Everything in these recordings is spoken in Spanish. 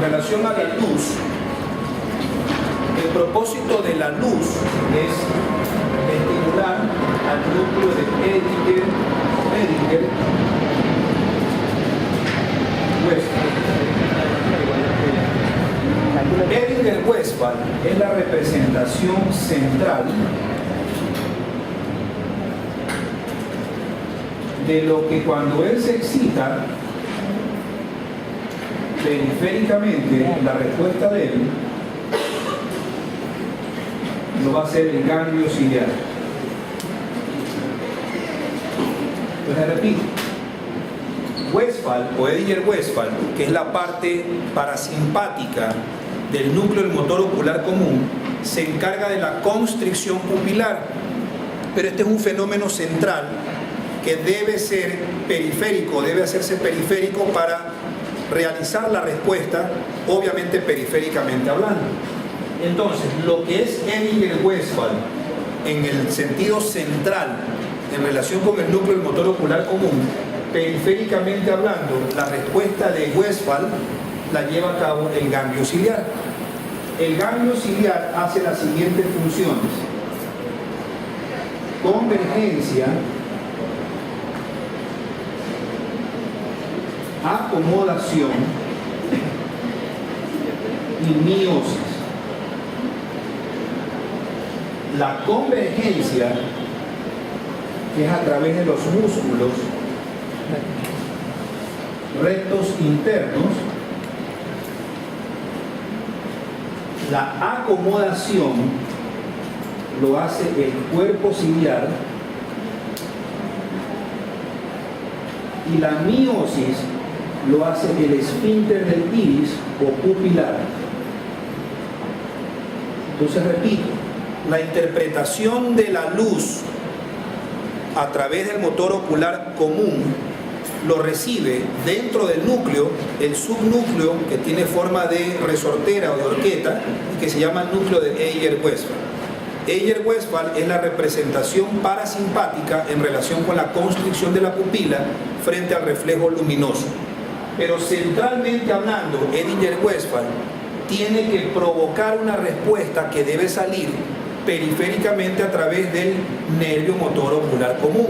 en relación a la luz, el propósito de la luz es estimular al núcleo de Edinger-Westphal. Edinger-Westphal es la representación central de lo que cuando él se excita periféricamente, la respuesta de él lo va a hacer el ganglio ciliar. Entonces repito, Westphal o Edinger-Westphal, que es la parte parasimpática del núcleo del motor ocular común, se encarga de la constricción pupilar, pero este es un fenómeno central que debe ser periférico, debe hacerse periférico para realizar la respuesta, obviamente periféricamente hablando. Entonces, lo que es Edinger-Westphal en el sentido central en relación con el núcleo del motor ocular común, periféricamente hablando, la respuesta de Westphal la lleva a cabo el ganglio ciliar. El ganglio ciliar hace las siguientes funciones: convergencia, acomodación y meiosis. La convergencia, que es a través de los músculos rectos internos. La acomodación lo hace el cuerpo ciliar y la meiosis lo hace el esfínter del iris o pupilar. Entonces repito, la interpretación de la luz a través del motor ocular común lo recibe dentro del núcleo el subnúcleo que tiene forma de resortera o de horqueta, que se llama el núcleo de Edinger-Westphal. Edinger-Westphal es la representación parasimpática en relación con la constricción de la pupila frente al reflejo luminoso. Pero centralmente hablando, Edinger-Westphal tiene que provocar una respuesta que debe salir periféricamente a través del nervio motor ocular común.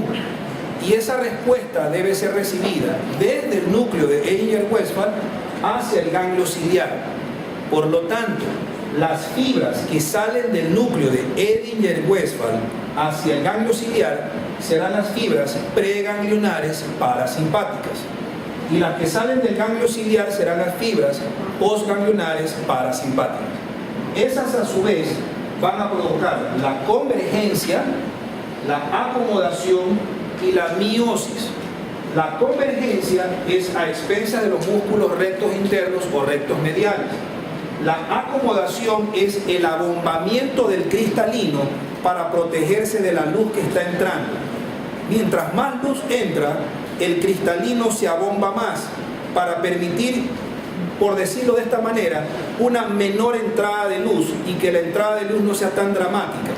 Y esa respuesta debe ser recibida desde el núcleo de Edinger-Westphal hacia el ganglio ciliar. Por lo tanto, las fibras que salen del núcleo de Edinger-Westphal hacia el ganglio ciliar serán las fibras preganglionares parasimpáticas. Y las que salen del ganglio ciliar serán las fibras postganglionares parasimpáticas. Esas a su vez van a provocar la convergencia, la acomodación y la meiosis. La convergencia es a expensas de los músculos rectos internos o rectos mediales. La acomodación es el abombamiento del cristalino para protegerse de la luz que está entrando. Mientras más luz entra, el cristalino se abomba más para permitir, por decirlo de esta manera, una menor entrada de luz y que la entrada de luz no sea tan dramática.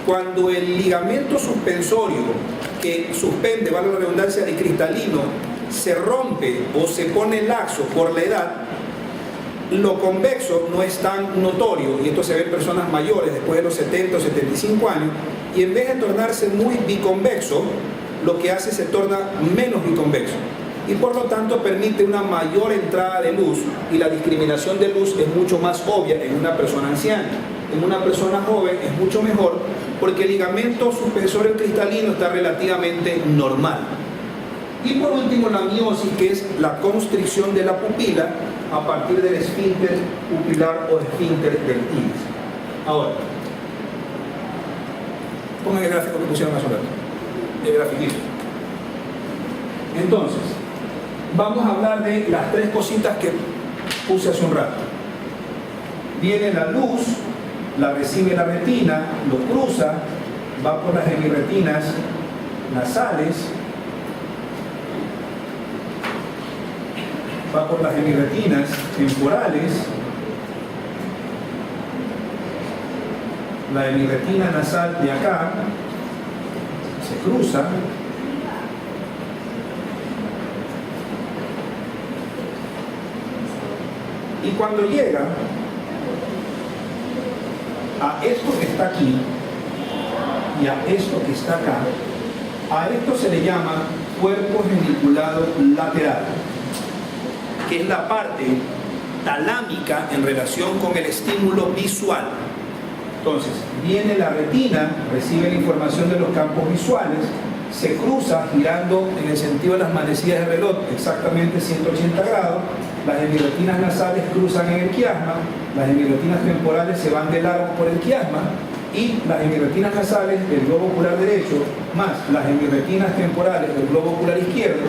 Cuando el ligamento suspensorio que suspende, valga la redundancia, de cristalino se rompe o se pone laxo por la edad, lo convexo no es tan notorio, y esto se ve en personas mayores después de los 70 o 75 años, y en vez de tornarse muy biconvexo, lo que hace se torna menos biconvexo, y por lo tanto permite una mayor entrada de luz, y la discriminación de luz es mucho más obvia en una persona anciana. En una persona joven es mucho mejor porque el ligamento suspensorio cristalino está relativamente normal. Y por último, la meiosis, que es la constricción de la pupila a partir del esfínter pupilar o esfínter del iris. Ahora, pongan el gráfico que pusieron hace un rato, el grafiquito. Entonces, vamos a hablar de las tres cositas que puse hace un rato. Viene la luz, la recibe la retina, lo cruza, va por las hemirretinas nasales, va por las hemirretinas temporales, la hemirretina nasal de acá, se cruza, Y cuando llega a esto que está aquí y a esto que está acá, a esto se le llama cuerpo geniculado lateral, que es la parte talámica en relación con el estímulo visual. Entonces, viene la retina, recibe la información de los campos visuales, se cruza girando en el sentido de las manecillas de reloj, exactamente 180 grados, las hemiretinas nasales cruzan en el quiasma, las hemiretinas temporales se van de largo por el quiasma, y las hemiretinas nasales del globo ocular derecho más las hemiretinas temporales del globo ocular izquierdo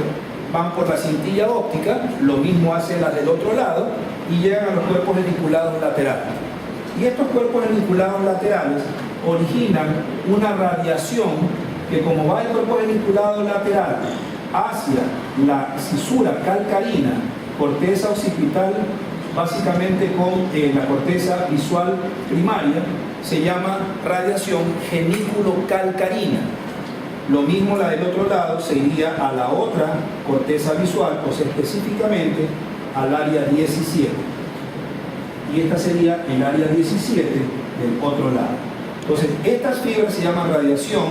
van por la cintilla óptica, lo mismo hacen las del otro lado, y llegan a los cuerpos geniculados laterales. Y estos cuerpos geniculados laterales originan una radiación que, como va el cuerpo geniculado lateral hacia la cisura calcarina, corteza occipital, básicamente con la corteza visual primaria, se llama radiación genículo-calcarina. Lo mismo la del otro lado se iría a la otra corteza visual, o sea, específicamente al área 17. Y esta sería el área 17 del otro lado. Entonces, estas fibras se llaman radiación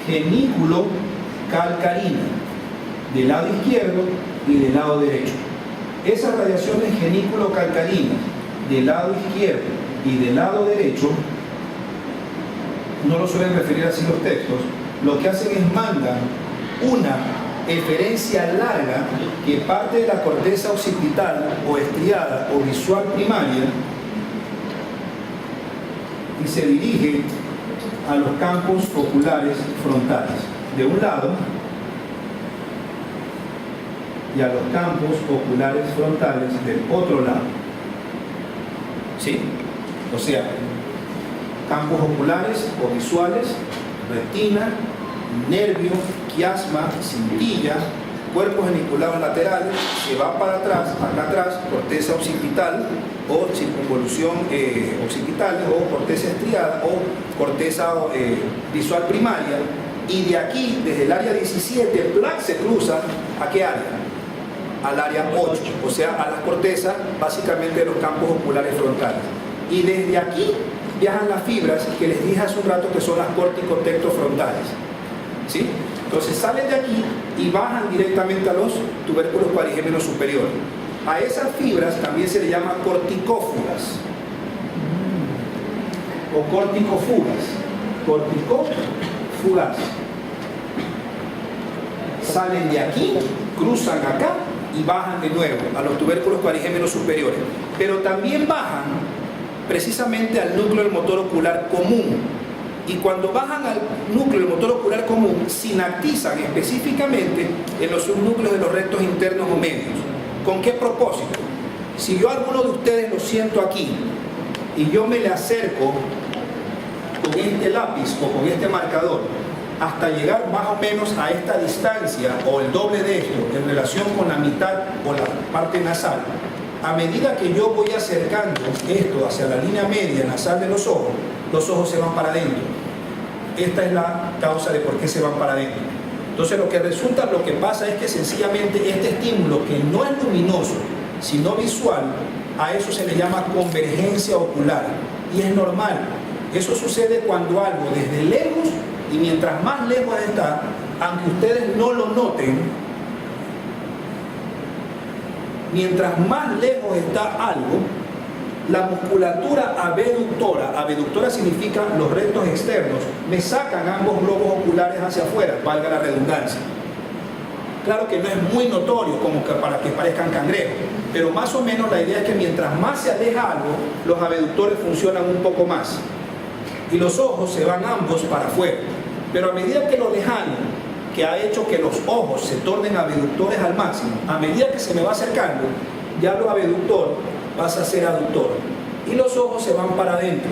genículo-calcarina, del lado izquierdo y del lado derecho. Esas radiaciones genículo-calcarinas del lado izquierdo y del lado derecho, no lo suelen referir así los textos, lo que hacen es mandan una eferencia larga que parte de la corteza occipital o estriada o visual primaria y se dirige a los campos oculares frontales de un lado y a los campos oculares frontales del otro lado. ¿Sí? O sea, campos oculares o visuales, retina, nervio, quiasma, cintilla, cuerpos geniculados laterales, se va para atrás, acá atrás, corteza occipital o circunvolución occipital o corteza estriada o corteza visual primaria, y de aquí, desde el área 17, se cruza ¿a qué área? Al área 8, o sea, a las cortezas básicamente de los campos oculares frontales. Y desde aquí viajan las fibras que les dije hace un rato que son las corticotectofrontales. ¿Sí? Entonces salen de aquí y bajan directamente a los tubérculos cuadrigémenos superiores. A esas fibras también se le llama corticófugas o corticofugas. Corticofugas. Salen de aquí, cruzan acá y bajan de nuevo a los tubérculos cuadrigémenos superiores. Pero también bajan precisamente al núcleo del motor ocular común. Y cuando bajan al núcleo del motor ocular común, sinaptizan específicamente en los subnúcleos de los rectos internos o medios. ¿Con qué propósito? Si yo a alguno de ustedes lo siento aquí y yo me le acerco con este lápiz o con este marcador hasta llegar más o menos a esta distancia o el doble de esto en relación con la mitad o la parte nasal, a medida que yo voy acercando esto hacia la línea media nasal de los ojos se van para adentro. Esta es la causa de por qué se van para adentro. Entonces lo que pasa es que sencillamente este estímulo, que no es luminoso, sino visual, a eso se le llama convergencia ocular. Y es normal. Eso sucede cuando algo desde lejos, y mientras más lejos está, aunque ustedes no lo noten, mientras más lejos está algo, la musculatura abductora significa los rectos externos, me sacan ambos globos oculares hacia afuera, valga la redundancia. Claro que no es muy notorio como que para que parezcan cangrejos, pero más o menos la idea es que mientras más se aleja algo, los abductores funcionan un poco más y los ojos se van ambos para afuera. Pero a medida que lo lejano, que ha hecho que los ojos se tornen abductores al máximo, a medida que se me va acercando, ya lo abductor pasa a ser aductor y los ojos se van para adentro.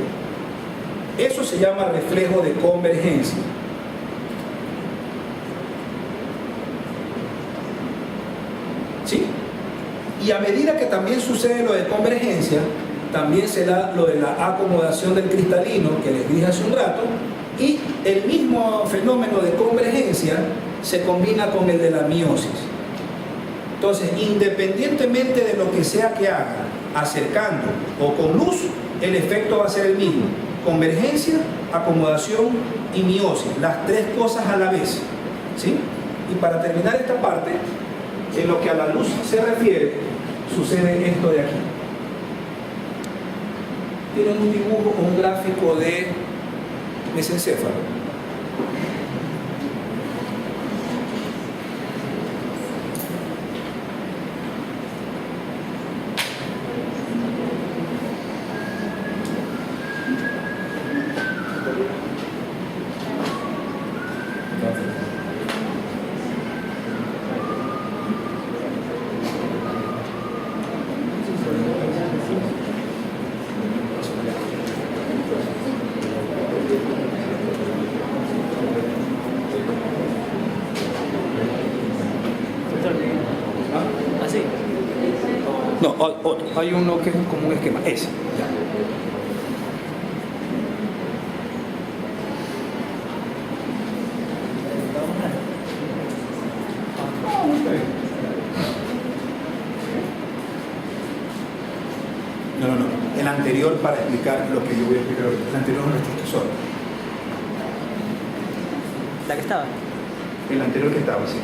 Eso se llama reflejo de convergencia. ¿Sí? Y a medida que también sucede lo de convergencia, también se da lo de la acomodación del cristalino que les dije hace un rato, y el mismo fenómeno de convergencia se combina con el de la miosis. Entonces, independientemente de lo que sea que haga, acercando o con luz, el efecto va a ser el mismo. Convergencia, acomodación y miosis, las tres cosas a la vez, ¿sí? Y para terminar esta parte, en lo que a la luz se refiere, sucede esto de aquí. Tienen un dibujo o un gráfico de mesencéfalo. No, hay uno que es como un esquema, ese. Ya. No. El anterior para explicar lo que yo voy a explicar ahorita. El anterior no es solo. ¿La que estaba? El anterior que estaba, sí.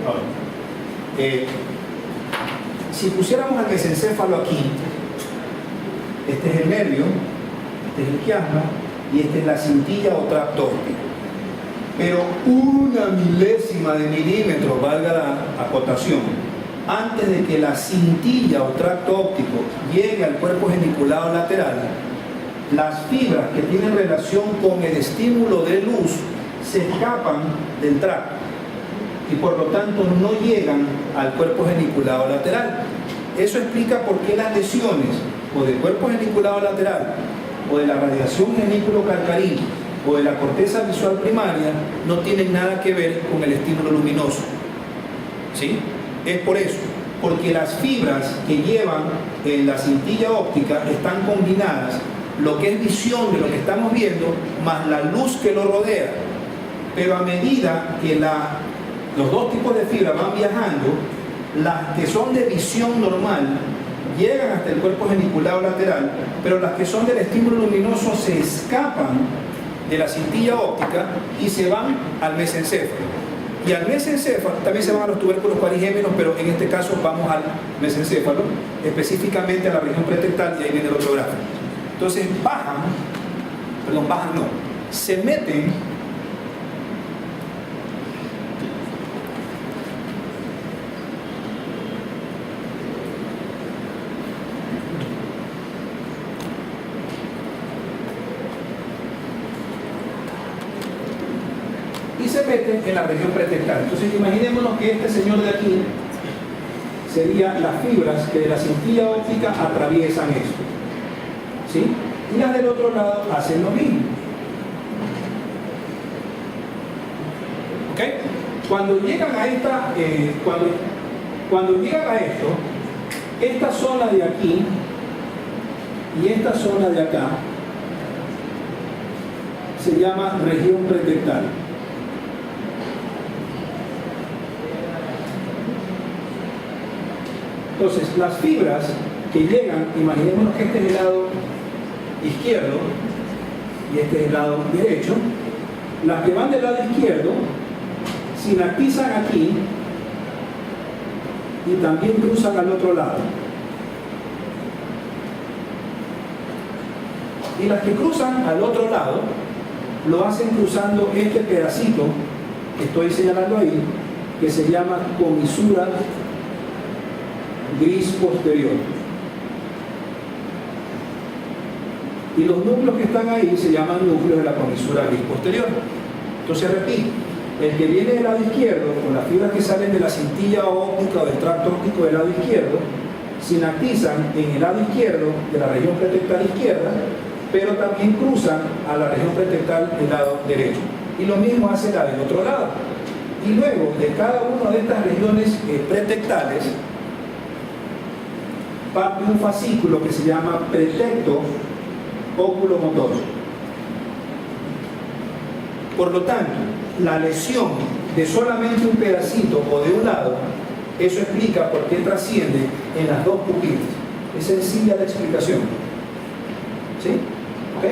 Ahora, si pusiéramos al mesencéfalo aquí, este es el nervio, este es el quiasma y esta es la cintilla o tracto óptico. Pero una milésima de milímetro, valga la acotación, antes de que la cintilla o tracto óptico llegue al cuerpo geniculado lateral, las fibras que tienen relación con el estímulo de luz se escapan del tracto y por lo tanto no llegan al cuerpo geniculado lateral. Eso explica por qué las lesiones o del cuerpo geniculado lateral o de la radiación genículo-calcarina o de la corteza visual primaria no tienen nada que ver con el estímulo luminoso. ¿Sí? Es por eso, porque las fibras que llevan en la cintilla óptica están combinadas, lo que es visión de lo que estamos viendo, más la luz que lo rodea. Pero a medida que los dos tipos de fibras van viajando, las que son de visión normal llegan hasta el cuerpo geniculado lateral, pero las que son del estímulo luminoso se escapan de la cintilla óptica y se van al mesencéfalo. Y al mesencéfalo también se van a los tubérculos parigémenos, pero en este caso vamos al mesencéfalo, específicamente a la región pretectal, y ahí viene el otro gráfico. Entonces se meten en la región pretectal. Entonces imaginémonos que este señor de aquí sería las fibras que de la cintilla óptica atraviesan esto, ¿sí? Y las del otro lado hacen lo mismo. ¿Ok? Cuando llegan a esta, cuando llegan a esto, esta zona de aquí y esta zona de acá se llama región pretectal. Entonces, las fibras que llegan, imaginémonos que este es el lado izquierdo y este es el lado derecho, las que van del lado izquierdo sinaptizan aquí y también cruzan al otro lado. Y las que cruzan al otro lado lo hacen cruzando este pedacito que estoy señalando ahí, que se llama comisura gris posterior. Y los núcleos que están ahí se llaman núcleos de la comisura gris posterior. Entonces repito, el que viene del lado izquierdo, con las fibras que salen de la cintilla óptica o del tracto óptico del lado izquierdo, sinaptizan en el lado izquierdo de la región pretectal izquierda, pero también cruzan a la región pretectal del lado derecho. Y lo mismo hace la del otro lado. Y luego de cada una de estas regiones pretectales parte un fascículo que se llama pretecto oculomotor. Por lo tanto, la lesión de solamente un pedacito o de un lado Eso explica por qué trasciende en las dos pupilas. Es sencilla la explicación. ¿Sí? ¿Ok?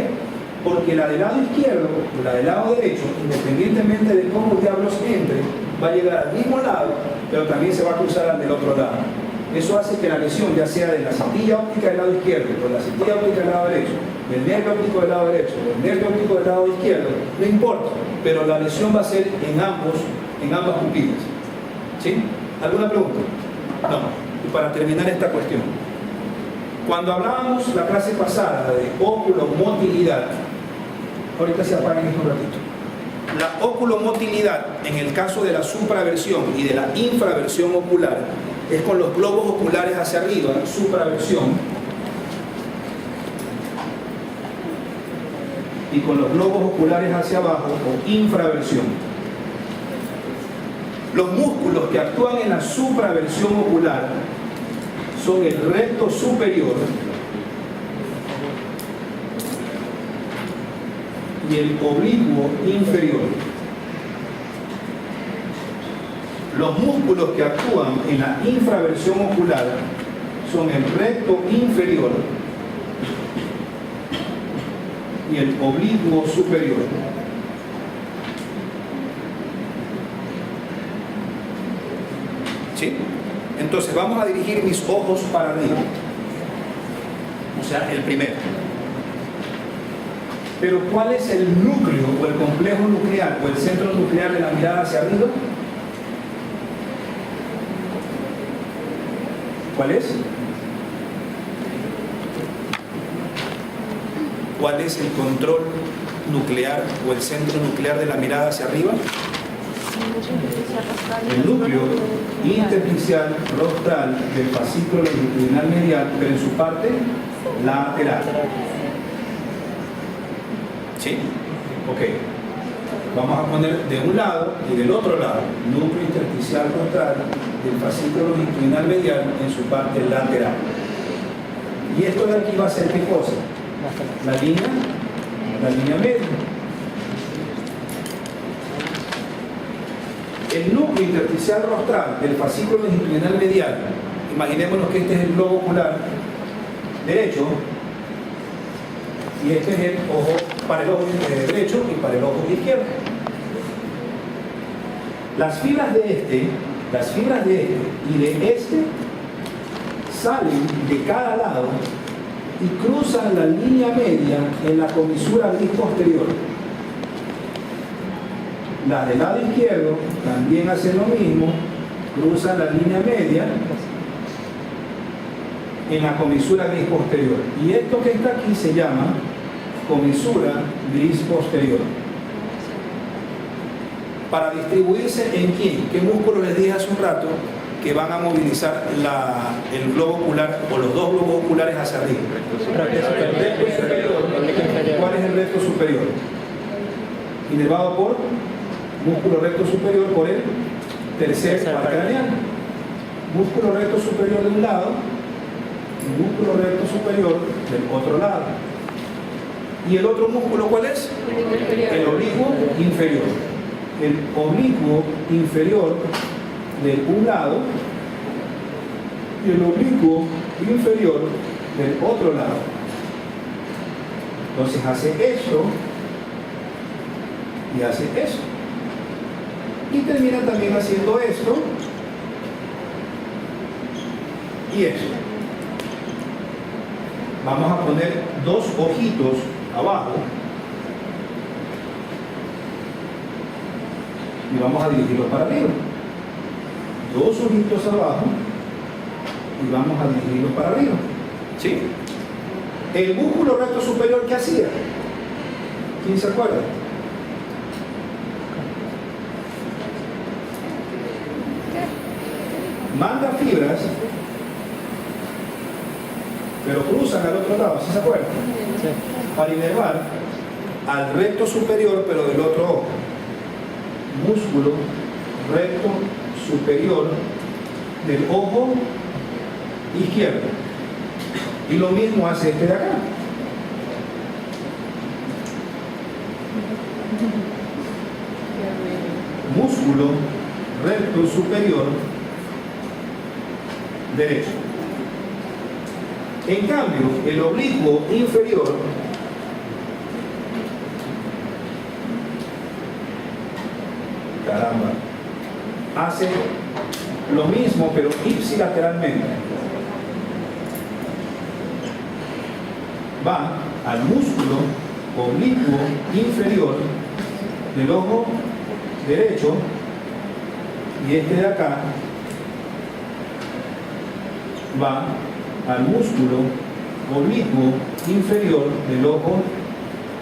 Porque la del lado izquierdo o la del lado derecho, independientemente de cómo diablos entre, va a llegar al mismo lado, pero también se va a cruzar al del otro lado. Eso hace que la lesión, ya sea de la cintilla óptica del lado izquierdo, o la cintilla óptica del lado derecho, del nervio óptico del lado derecho, o del nervio óptico del lado izquierdo, no importa, pero la lesión va a ser en ambas pupilas. ¿Sí? ¿Alguna pregunta? No. Y para terminar esta cuestión, cuando hablábamos la clase pasada de oculomotilidad, ahorita se apagan esto un ratito. La oculomotilidad, en el caso de la supraversión y de la infraversión ocular, es con los globos oculares hacia arriba, supraversión, y con los globos oculares hacia abajo, o infraversión. Los músculos que actúan en la supraversión ocular son el recto superior y el oblicuo inferior. Los músculos que actúan en la infraversión ocular son el recto inferior y el oblicuo superior. ¿Sí? Entonces vamos a dirigir mis ojos para arriba. O sea, el primero. Pero ¿cuál es el núcleo o el complejo nuclear o el centro nuclear de la mirada hacia arriba? ¿Cuál es? ¿Cuál es el control nuclear o el centro nuclear de la mirada hacia arriba? El núcleo intersticial rostral del fascículo longitudinal medial, pero en su parte lateral. ¿Sí? Ok. Vamos a poner de un lado y del otro lado, núcleo intersticial rostral del fascículo longitudinal medial en su parte lateral. Y esto de aquí va a ser ¿qué cosa? La línea media. El núcleo intersticial rostral del fascículo longitudinal medial, imaginémonos que este es el globo ocular derecho y este es el ojo para el ojo derecho y para el ojo izquierdo. Las fibras de este y de este salen de cada lado y cruzan la línea media en la comisura gris posterior. Las del lado izquierdo también hacen lo mismo, cruzan la línea media en la comisura gris posterior. Y esto que está aquí se llama comisura gris posterior. Para distribuirse en quién, qué músculo les dije hace un rato que van a movilizar el globo ocular o los dos globos oculares hacia arriba. ¿Cuál es el recto superior? Inervado por músculo recto superior por el tercer par craneal. Músculo recto superior de un lado y músculo recto superior del otro lado. ¿Y el otro músculo cuál es? El oblicuo inferior. El oblicuo inferior de un lado y el oblicuo inferior del otro lado. Entonces hace esto y hace esto. Y termina también haciendo esto y esto. Vamos a poner dos ojitos abajo y vamos a dirigirlos para arriba. Dos ojitos abajo y vamos a dirigirlos para arriba. ¿Sí? El músculo recto superior, ¿qué hacía? ¿Quién se acuerda? Manda fibras, pero cruzan al otro lado, ¿sí se acuerdan? Sí. Para inervar al recto superior, pero del otro ojo. Músculo recto superior del ojo izquierdo. Y lo mismo hace este de acá. Músculo recto superior derecho. En cambio, el oblicuo inferior hace lo mismo pero ipsilateralmente. Va al músculo oblicuo inferior del ojo derecho y este de acá va al músculo oblicuo inferior del ojo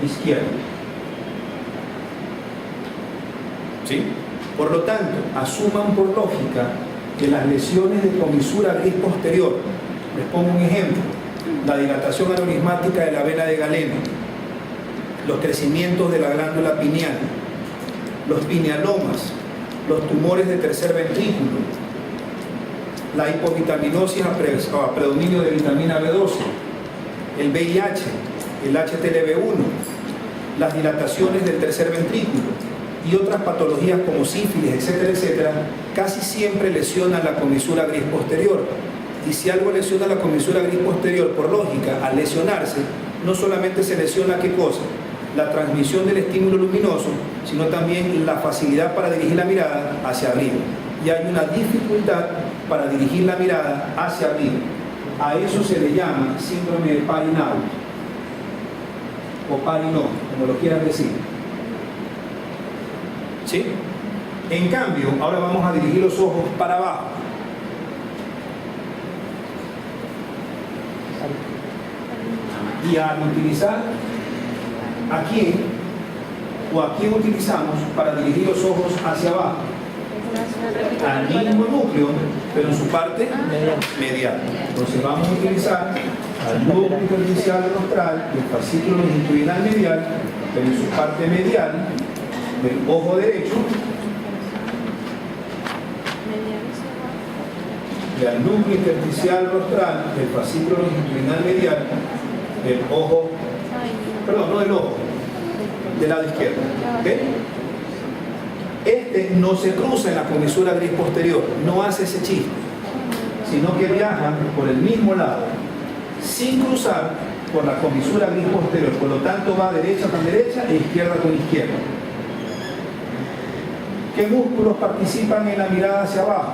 izquierdo. ¿Sí? Por lo tanto, asuman por lógica que las lesiones de comisura gris posterior, les pongo un ejemplo, la dilatación aneurismática de la vena de Galeno, los crecimientos de la glándula pineal, los pinealomas, los tumores de tercer ventrículo, la hipovitaminosis a predominio de vitamina B12, el VIH, el HTLV1, las dilataciones del tercer ventrículo y otras patologías como sífilis, etcétera, etcétera, casi siempre lesionan la comisura gris posterior. Y si algo lesiona la comisura gris posterior, por lógica, al lesionarse, no solamente se lesiona ¿qué cosa? La transmisión del estímulo luminoso, sino también la facilidad para dirigir la mirada hacia arriba. Y hay una dificultad para dirigir la mirada hacia arriba. A eso se le llama síndrome de Parinaudo o Parinó, como lo quieran decir. ¿Sí? En cambio, ahora vamos a dirigir los ojos para abajo. Y al utilizar ¿a quién? ¿O a quién utilizamos para dirigir los ojos hacia abajo? Al mismo núcleo, pero en su parte medial. Entonces vamos a utilizar al núcleo intersticial rostral, el fascículo longitudinal medial, pero en su parte medial del ojo derecho, y al núcleo intersticial rostral, el fascículo longitudinal medial del ojo, perdón, no del ojo, del lado izquierdo. ¿Okay? Este no se cruza en la comisura gris posterior, no hace ese chiste, sino que viaja por el mismo lado, sin cruzar por la comisura gris posterior. Por lo tanto, va derecha con derecha e izquierda con izquierda. ¿Qué músculos participan en la mirada hacia abajo?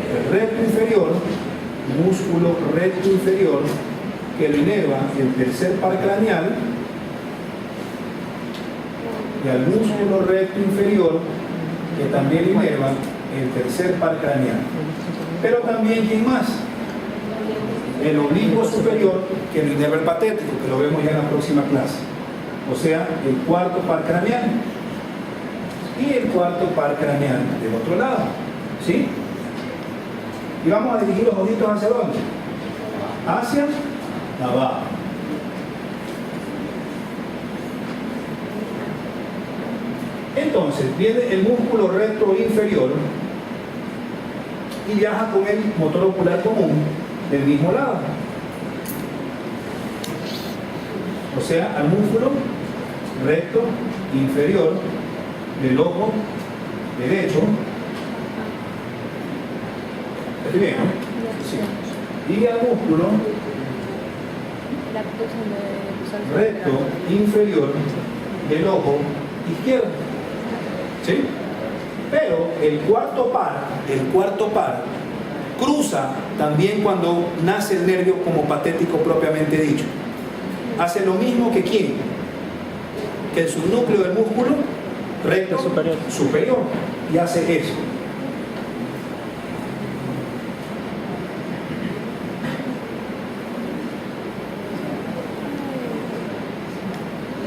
El recto inferior, músculo recto inferior, que lo inerva el tercer par craneal, y al músculo recto inferior, que también lo inerva el tercer par craneal. Pero también, ¿quién más? El oblicuo superior, que lo inerva el patético, que lo vemos ya en la próxima clase. O sea, el cuarto par craneal y el cuarto par craneal del otro lado. ¿Sí? Y vamos a dirigir los ojitos hacia dónde? Hacia abajo. Entonces, viene el músculo recto inferior y viaja con el motor ocular común del mismo lado. O sea, al músculo recto inferior del ojo derecho. ¿Está bien? Sí. Y al músculo recto inferior del ojo izquierdo. ¿Sí? Pero el cuarto par cruza también cuando nace el nervio como patético propiamente dicho. Hace lo mismo que ¿quién? Que el subnúcleo del músculo recto superior y hace eso.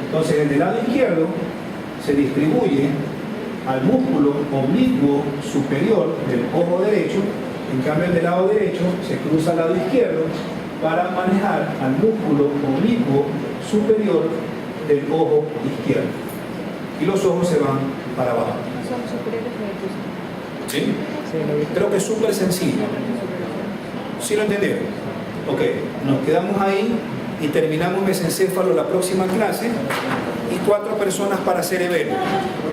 Entonces, el del lado izquierdo se distribuye al músculo oblicuo superior del ojo derecho, en cambio el del lado derecho se cruza al lado izquierdo para manejar al músculo oblicuo superior del ojo izquierdo. Y los ojos se van para abajo. ¿Son superiores o ¿Sí? Creo que es súper sencillo. ¿Sí lo entendieron? Ok, nos quedamos ahí y terminamos mesencéfalo la próxima clase y 4 personas para cerebelo.